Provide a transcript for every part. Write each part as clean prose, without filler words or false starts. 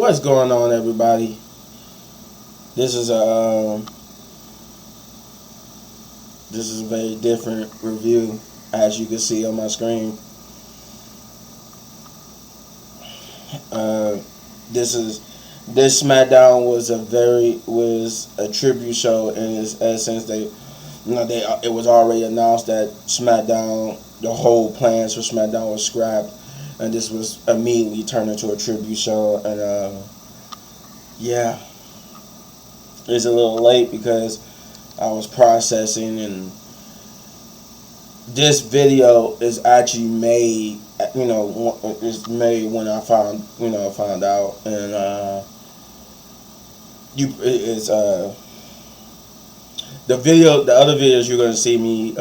What's going on, everybody? This is a very different review, as you can see on my screen. This Smackdown was a tribute show in its essence. It was already announced that Smackdown, the whole plans for Smackdown was scrapped, and this was immediately turned into a tribute show. And yeah, it's a little late because I was processing, and this video is actually made. It's made when I found out, and the other videos you're gonna see me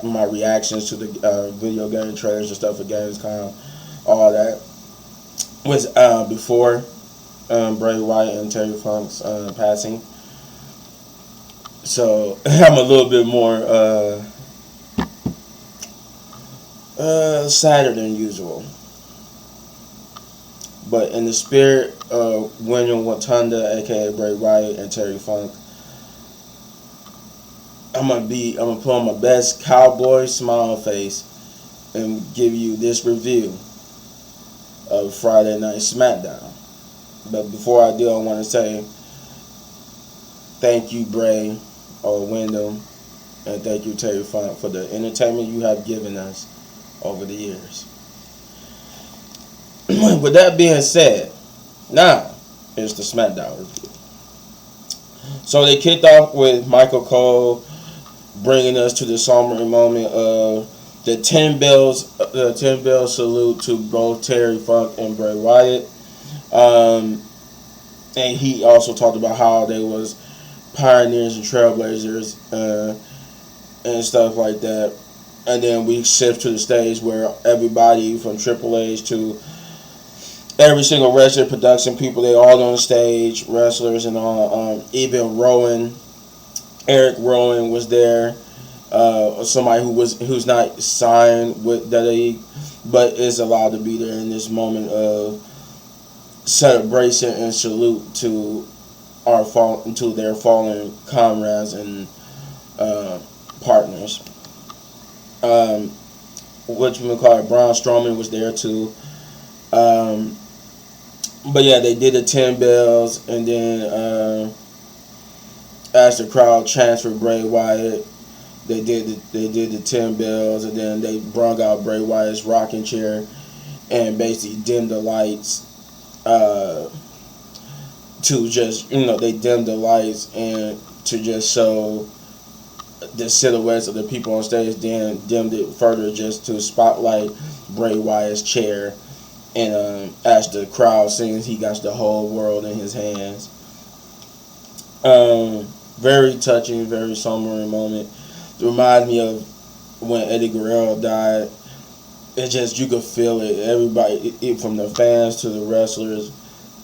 my reactions to the video game trailers and stuff for Gamescom, all that was before Bray Wyatt and Terry Funk's passing. So I'm a little bit more sadder than usual. But in the spirit of William Watanda, aka Bray Wyatt and Terry Funk, I'm gonna put on my best cowboy smile face and give you this review of Friday Night Smackdown. But before I do, I want to say thank you, Bray or Wyndham, and thank you, Terry Funk, for the entertainment you have given us over the years. With that being said, now it's the Smackdown review. So they kicked off with Michael Cole bringing us to the solemn moment of the 10 bell salute to both Terry Funk and Bray Wyatt. And he also talked about how they was pioneers and trailblazers and stuff like that. And then we shift to the stage where everybody from Triple H to every single wrestler, production people, they all on the stage, wrestlers and all. Even Eric Rowan was there. Somebody who's not signed with WWE, but is allowed to be there in this moment of celebration and salute to their fallen comrades and partners. What you would call it, Braun Strowman was there too. But yeah, they did the 10 bells, and then as the crowd chants for Bray Wyatt, they did the 10 bells, and then they brought out Bray Wyatt's rocking chair and basically dimmed the lights to just they dimmed the lights and to just show the silhouettes of the people on stage, then dimmed it further just to spotlight Bray Wyatt's chair. And as the crowd sings, he got the whole world in his hands. Very touching, very sombering moment. It reminds me of when Eddie Guerrero died. It's just, you could feel it. Everybody, from the fans to the wrestlers,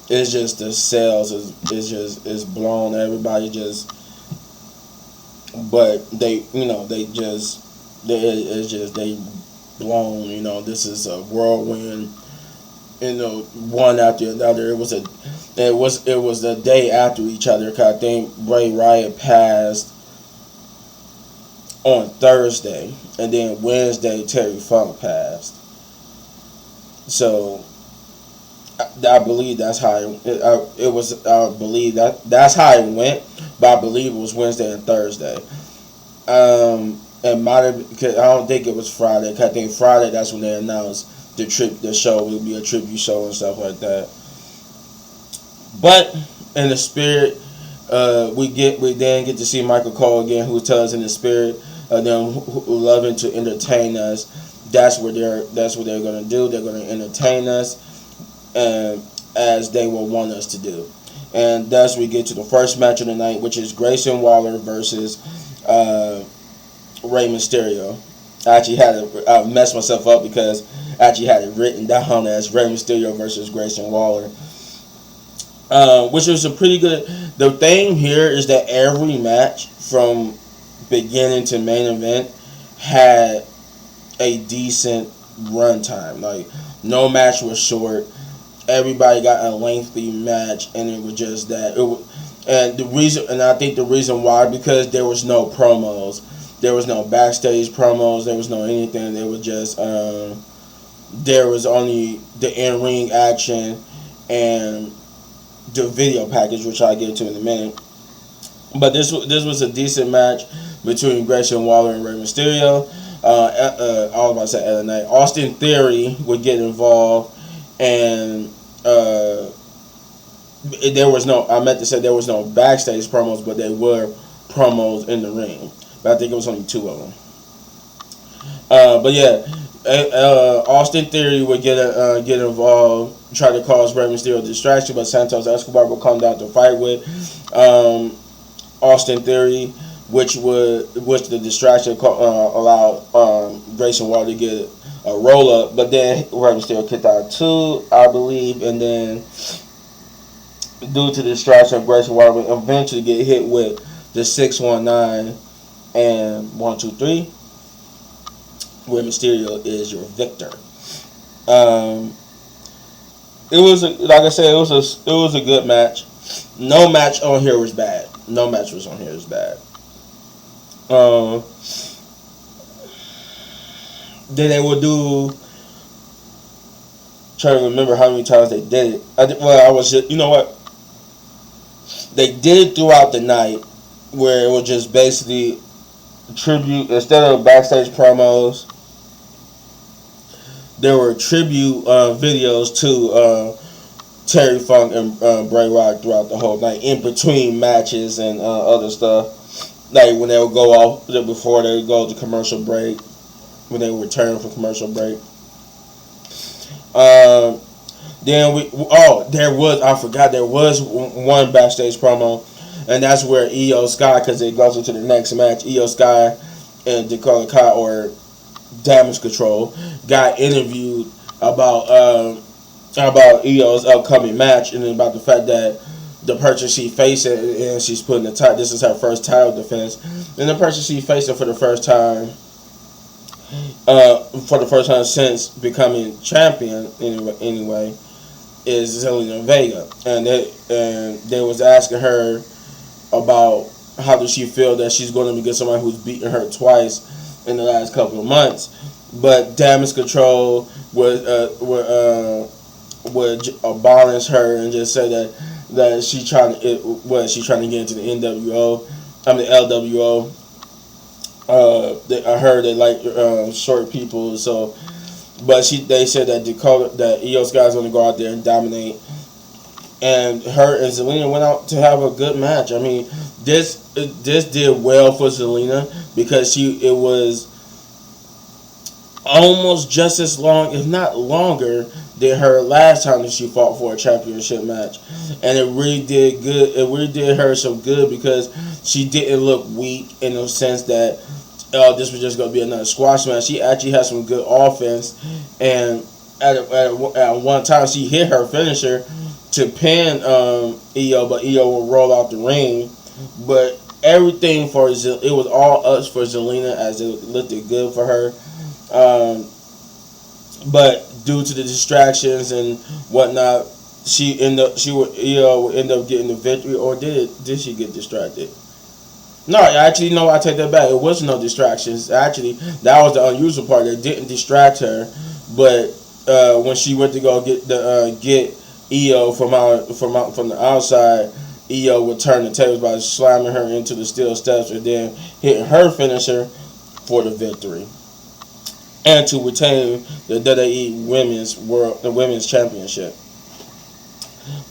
it's just the cells is blown. Everybody just, but they blown. This is a whirlwind. One after another. It was the day after each other. Cause I think Bray Wyatt passed on Thursday, and then Wednesday Terry Funk passed. So I believe that's how it was. I believe that's how it went, but I believe it was Wednesday and Thursday. And because I don't think it was Friday. Cause I think Friday that's when they announced the show will be a tribute show and stuff like that. But in the spirit, we then get to see Michael Cole again, who tells us in the spirit of them who loving to entertain us. That's what they're gonna do. They're gonna entertain us, as they will want us to do. And thus we get to the first match of the night, which is Grayson Waller versus Rey Mysterio. I actually I messed myself up because I actually had it written down as Rey Mysterio versus Grayson Waller, which was a pretty good. The thing here is that every match from beginning to main event had a decent runtime. Like, no match was short. everybody got a lengthy match, and it was just that. And I think the reason why, because there was no promos, there was no backstage promos, there was no anything. There was just there was only the in-ring action and the video package, which I'll get to in a minute. But this was a decent match between Grayson Waller and Rey Mysterio. I was about to say LA Knight. Austin Theory would get involved, and there was no. I meant to say there was no backstage promos, but there were promos in the ring. But I think it was only 2 of them. But yeah, Austin Theory would get involved, try to cause Rey Mysterio a distraction, but Santos Escobar would come down to fight with Austin Theory, which the distraction allowed Grayson Waller to get a roll up, but then Rey Mysterio kicked out 2, I believe, and then due to the distraction, Grayson Waller would eventually get hit with the 619 and 1, 2, 3. Rey Mysterio is your victor. It was like I said, it was a good match. No match on here was bad. No match was on here was bad. Then they would do. Trying to remember how many times they did it. I was just, you know what? They did it throughout the night, where it was just basically tribute instead of backstage promos. There were tribute videos to Terry Funk and Bray Wyatt throughout the whole night, in between matches and other stuff. Like when they would go off before they would go to commercial break, when they would return from commercial break. Then there was one backstage promo, and that's where Io Sky, because it goes into the next match, Io Sky and Dakota Kai, or Damage Control, got interviewed about Io's upcoming match, and about the fact that the person she facing, and she's putting this is her first title defense, and the person she facing for the first time since becoming champion anyway is Zelina Vega, and they was asking her about how does she feel that she's going to be against somebody who's beaten her twice in the last couple of months, but Damage Control would abolish her and just say that she's trying to get into the NWO, the LWO. I heard they like short people, so, but they said that Io Sky's going to go out there and dominate, and her and Zelina went out to have a good match. I mean, this did well for Zelina, because it was almost just as long, if not longer, than her last time that she fought for a championship match, and it really did good. It really did her some good, because she didn't look weak in the sense that this was just going to be another squash match. She actually had some good offense, and at one time she hit her finisher to pin Io, but Io will roll out the ring. But everything it was all ups for Zelina, as it looked good for her. But due to the distractions and whatnot, Io would end up getting the victory, or did she get distracted? No, actually, no, I take that back. It was no distractions. Actually, that was the unusual part. They didn't distract her, but when she went to go get Io from the outside, Io would turn the tables by slamming her into the steel steps and then hitting her finisher for the victory, and to retain the WWE Women's Championship.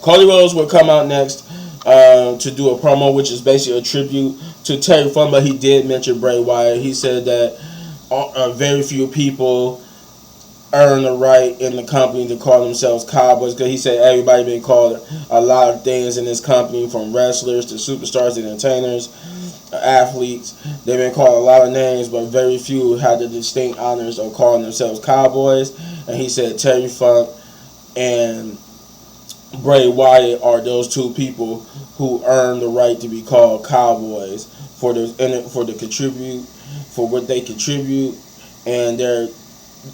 Cody Rhodes would come out next to do a promo, which is basically a tribute to Terry Funk, but he did mention Bray Wyatt. He said that very few people earn the right in the company to call themselves cowboys, because he said everybody been called a lot of things in this company, from wrestlers to superstars, entertainers, athletes. They've been called a lot of names, but very few had the distinct honors of calling themselves cowboys. And he said Terry Funk and Bray Wyatt are those two people who earn the right to be called cowboys for what they contribute, and their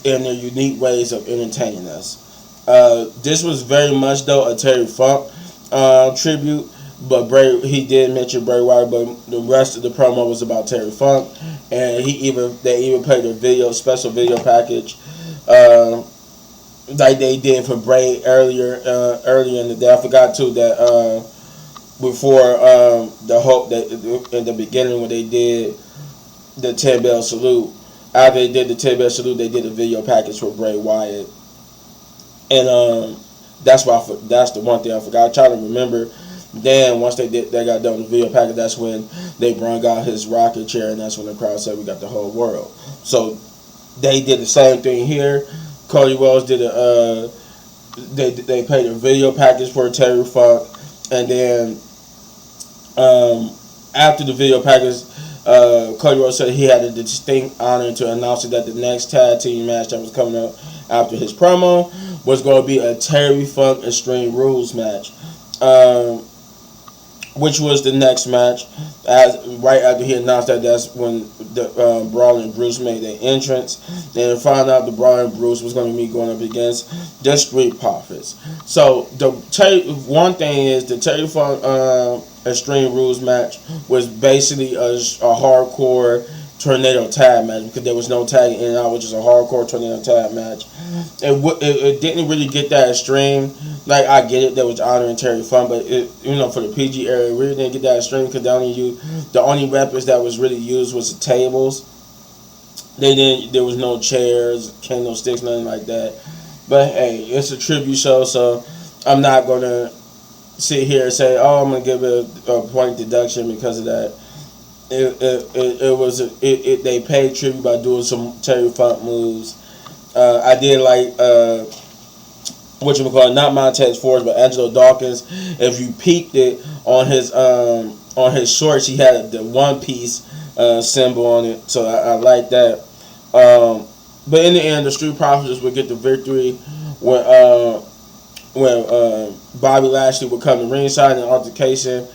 unique ways of entertaining us. This was very much though a Terry Funk tribute, but he did mention Bray Wyatt, but the rest of the promo was about Terry Funk, and they even played a special video package, like they did for Bray earlier in the day. I forgot too that before the hope that in the beginning when they did the 10 bell salute. After they did the 10 bell salute, they did a video package for Bray Wyatt, and that's the one thing I forgot. I try to remember. Then once they got done with the video package, that's when they brought out his rocket chair, and that's when the crowd said we got the whole world. So they did the same thing here. Cody Rhodes did they played a video package for Terry Funk, and then after the video package, Cody Rhodes said he had a distinct honor to announce that the next tag team match that was coming up after his promo was going to be a Terry Funk Extreme Rules match, which was the next match. Right after he announced that's when the Brawl and Bruce made their entrance. Then found out the Brawl and Bruce was going to be going up against the Street Profits. So one thing is the Terry Funk Extreme Rules match was basically a hardcore tornado tag match because there was no tag in and out, which is a hardcore tornado tag match. It didn't really get that extreme. Like, I get it, that was honoring Terry Funk, but for the PG area, it really didn't get that extreme because the only weapons that was really used was the tables. There was no chairs, candlesticks, nothing like that. But hey, it's a tribute show, so I'm not gonna sit here and say, oh, I'm gonna give it a point deduction because of that. They paid tribute by doing some Terry Funk moves. I did like not Montez Ford, but Angelo Dawkins. If you peeked it on his shorts, he had the One Piece symbol on it, so I like that. But in the end, the Street Profits would get the victory when Bobby Lashley would come to ringside in an altercation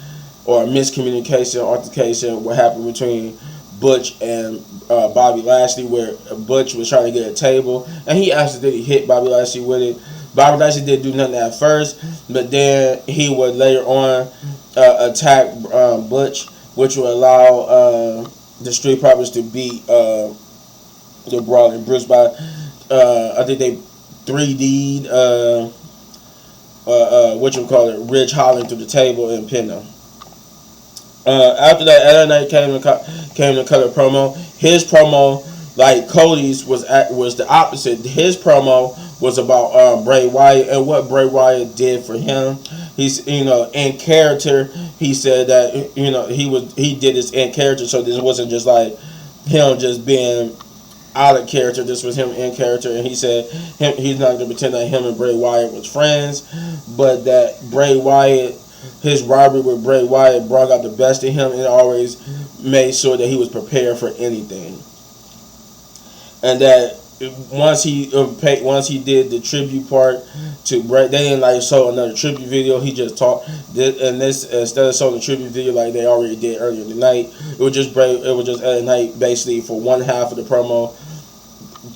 or a miscommunication altercation. What happened between Butch and Bobby Lashley, where Butch was trying to get a table and he accidentally hit Bobby Lashley with it. Bobby Lashley didn't do nothing at first, but then he would later on attack Butch, which would allow the Street Profits to beat the Brawl and Bruce by I think they 3D'd Ridge Holland through the table and pinned him. After that, LA Knight came to cut a promo. His promo, like Cody's, was the opposite. His promo was about Bray Wyatt and what Bray Wyatt did for him. He's in character. He said that he did this in character, so this wasn't just like him just being out of character. This was him in character, and he said he's not going to pretend that him and Bray Wyatt was friends, but that Bray Wyatt, his rivalry with Bray Wyatt brought out the best in him and always made sure that he was prepared for anything. And that once he did the tribute part to Bray, they didn't show another tribute video. He just talked, and this instead of showing the tribute video like they already did earlier in the night, it was just LA Knight basically for one half of the promo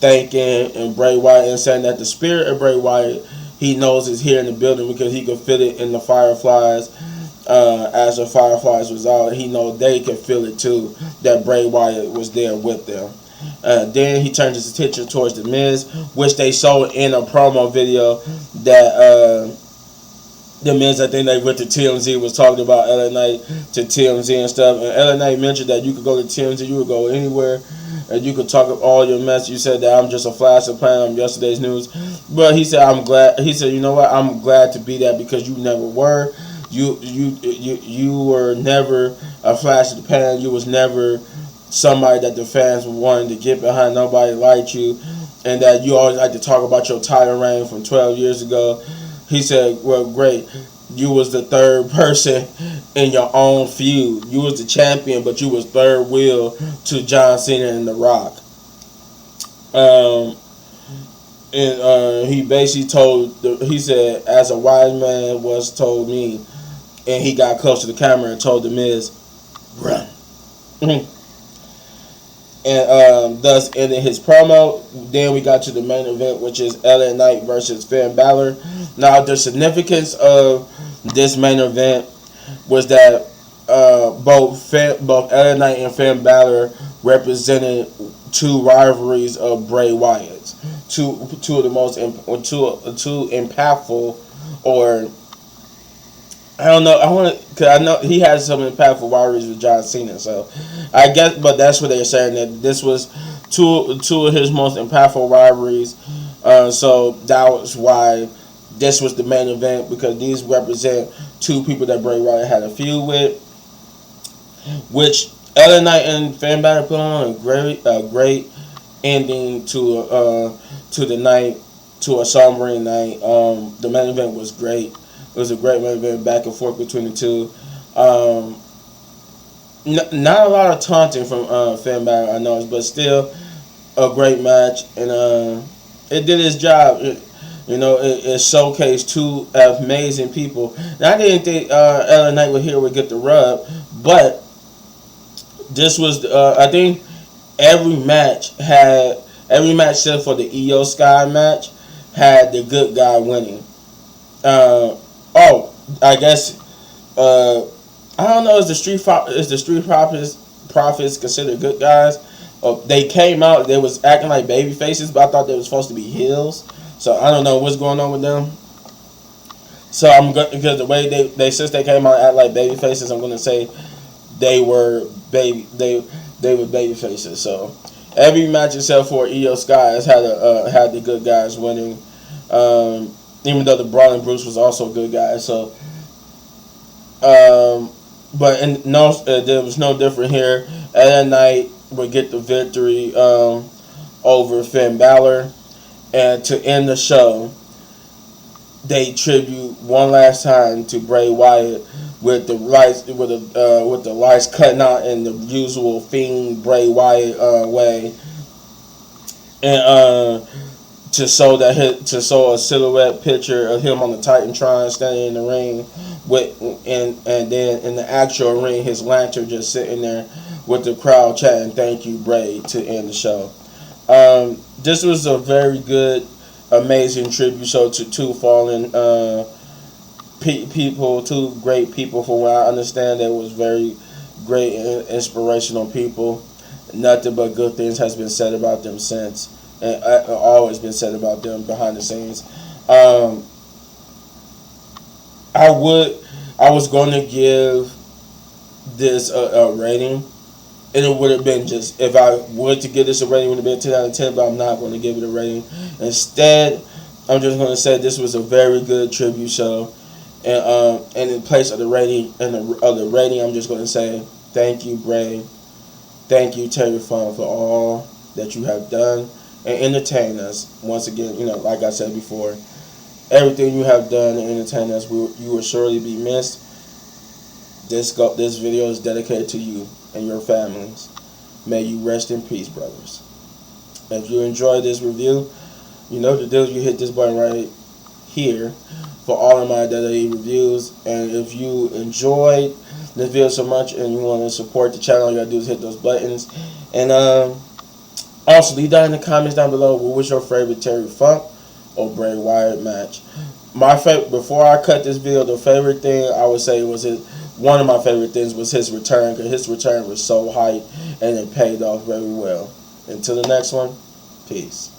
thanking and Bray Wyatt and saying that the spirit of Bray Wyatt, he knows is here in the building because he could feel it in the Fireflies. As the Fireflies was out, he knows they could feel it too, that Bray Wyatt was there with them. Then he turned his attention towards The Miz, which they showed in a promo video that The Miz, I think they went to TMZ, was talking about LA Knight to TMZ and stuff. And LA Knight mentioned that you could go to TMZ, you would go anywhere, and you could talk all your mess. You said that I'm just a flash of pan, I'm yesterday's news. But he said, I'm glad. He said, you know what? I'm glad to be that because you never were. You were never a flash of the pan. You was never somebody that the fans wanted to get behind. Nobody liked you, and that you always like to talk about your title reign from 12 years ago. He said, well, great. You was the third person in your own feud. You was the champion, but you was third wheel to John Cena and The Rock. And he basically he said, as a wise man was told me, and he got close to the camera and told The Miz, run. and thus ended his promo. Then we got to the main event, which is LA Knight versus Finn Balor. Now, the significance of this main event was that both LA Knight and Finn Balor represented two rivalries of Bray Wyatt's, two of the most two impactful, or I don't know. Cause I know he has some impactful rivalries with John Cena. So I guess, but that's what they're saying, that this was two of his most impactful rivalries. So that was why this was the main event, because these represent two people that Bray Wyatt had a feud with, which LA Knight and Finn Balor put on a great ending to the night, to a sombering night. The main event was great. It was a great main event, back and forth between the two. Not a lot of taunting from Finn Balor, I know, but still a great match, and it did its job. It showcased two amazing people. Now, I didn't think LA Knight would get the rub, but this was I think every match except for the Io Sky match had the good guy winning. I guess I don't know. Is the Street Profits considered good guys? They came out. They was acting like baby faces, but I thought they were supposed to be heels. So I don't know what's going on with them. So I'm because the way they since they came out and act like baby faces, I'm gonna say they were baby faces. So every match except for Io Sky has had the good guys winning. Even though the Braun and Bruce was also good guys. So, but there was no different here. LA Knight would get the victory over Finn Balor, and to end the show, they tribute one last time to Bray Wyatt with the lights cutting out in the usual Fiend Bray Wyatt way, and to show a silhouette picture of him on the Titantron standing in the ring and then in the actual ring, his lantern just sitting there with the crowd chanting "Thank you, Bray" to end the show. This was a very good, amazing tribute show to two fallen people, two great people. From what I understand, they was very great and inspirational people. Nothing but good things has been said about them since. And always been said about them behind the scenes. I was going to give this a rating, and it would have been just, if I were to give this a rating, it would have been 10 out of 10. But I'm not going to give it a rating. Instead, I'm just going to say this was a very good tribute show, and in place of the rating I'm just going to say thank you, Bray. Thank you, Terry Funk, for all that you have done and entertain us. Once again, like I said before, everything you have done and entertain us, you will surely be missed. This video is dedicated to you and your families. May you rest in peace, brothers. If you enjoyed this review, you know the deal. You hit this button right here for all of my WWE reviews. And if you enjoyed this video so much and you want to support the channel, all you gotta do is hit those buttons. And also, leave down in the comments down below what was your favorite Terry Funk or Bray Wyatt match. My favorite, before I cut this video, the favorite thing I would say was one of my favorite things was his return, because his return was so hype and it paid off very well. Until the next one, peace.